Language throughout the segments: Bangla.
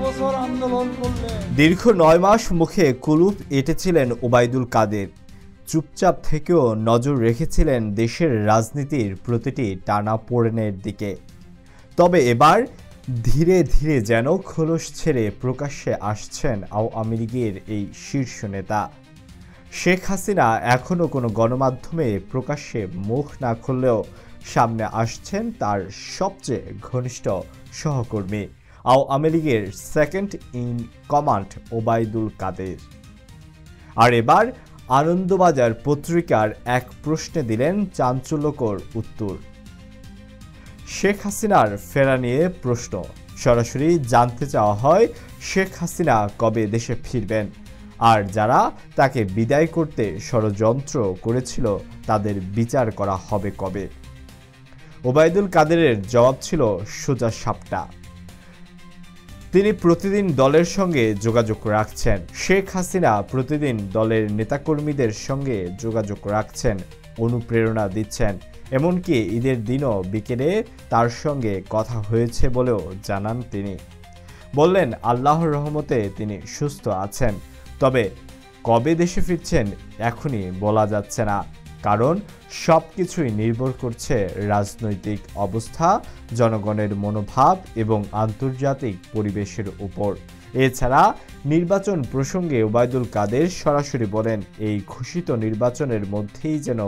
বছর আন্দোলন করলেন। দীর্ঘ 9 মাস মুখে কুলুপ এঁটেছিলেন ওবায়দুল কাদের। চুপচাপ থেকেও নজর রেখেছিলেন দেশের রাজনীতির প্রতিটি টানাপোড়েনের দিকে। তবে এবার ধীরে ধীরে যেন খোলস ছেড়ে প্রকাশ্যে আসছেন আওয়ামী লীগের এই শীর্ষ নেতা। শেখ হাসিনা এখনও কোনো গণমাধ্যমে প্রকাশ্যে মুখ না খুললেও সামনে আসছেন তার সবচেয়ে ঘনিষ্ঠ সহকর্মী আওয়ামী লীগের second in command Obaidul Quader. আর এবার আনন্দবাজার পত্রিকার এক প্রশ্নে দিলেন চাঞ্চল্যকর উত্তর। শেখ হাসিনার ফেরা নিয়ে প্রশ্ন। সরাসরি জানতে চাওয়া হয় শেখ হাসিনা কবে দেশে ফিরবেন, আর যারা তাকে বিদায় করতে ষড়যন্ত্র করেছিল তাদের বিচার করা হবে কবে। ওবায়দুল কাদেরের জবাব ছিল সোজা সাপটা। তিনি প্রতিদিন দলের সঙ্গে যোগাযোগ রাখছেন। শেখ হাসিনা প্রতিদিন দলের নেতাকর্মীদের সঙ্গে যোগাযোগ রাখছেন, অনুপ্রেরণা দিচ্ছেন। এমনকি ঈদের দিনও বিকেলে তার সঙ্গে কথা হয়েছে বলেও জানান তিনি। বললেন আল্লাহর রহমতে তিনি সুস্থ আছেন, তবে কবে দেশে ফিরছেন এখনই বলা যাচ্ছে না, কারণ সব কিছুই নির্ভর করছে রাজনৈতিক অবস্থা, জনগণের মনোভাব এবং আন্তর্জাতিক পরিবেশের উপর। এছাড়া নির্বাচন প্রসঙ্গে ওবায়দুল কাদের সরাসরি বলেন এই ঘোষিত নির্বাচনের মধ্যেই যেন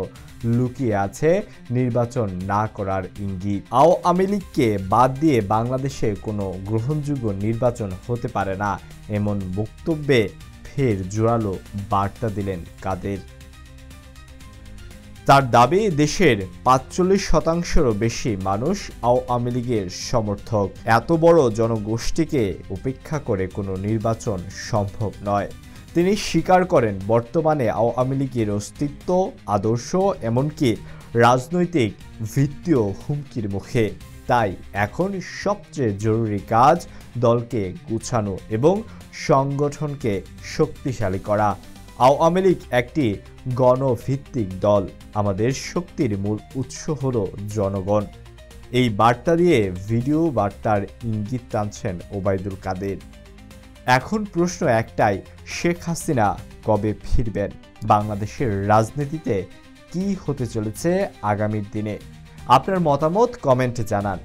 লুকিয়ে আছে নির্বাচন না করার ইঙ্গিত। আওয়ামী লীগকে বাদ দিয়ে বাংলাদেশে কোনো গ্রহণযোগ্য নির্বাচন হতে পারে না, এমন বক্তব্যে ফের জোরালো বার্তা দিলেন কাদের। তার দাবি দেশের ৪৫%-রও বেশি মানুষ আওয়ামী লীগের সমর্থক। এত বড় জনগোষ্ঠীকে উপেক্ষা করে কোনো নির্বাচন সম্ভব নয়। তিনি স্বীকার করেন বর্তমানে আওয়ামী লীগের অস্তিত্ব, আদর্শ এমনকি রাজনৈতিক ভিত্তিও হুমকির মুখে। তাই এখন সবচেয়ে জরুরি কাজ দলকে গুছানো এবং সংগঠনকে শক্তিশালী করা। আওয়ামী লীগ একটি গণভিত্তিক দল, আমাদের শক্তির মূল উৎস হলো জনগণ। এই বার্তা দিয়ে ভিডিও বার্তার ইঙ্গিত টানছেন ওবায়দুল কাদের। এখন প্রশ্ন একটাই, শেখ হাসিনা কবে ফিরবেন? বাংলাদেশের রাজনীতিতে কি হতে চলেছে আগামী দিনে? আপনার মতামত কমেন্টে জানান।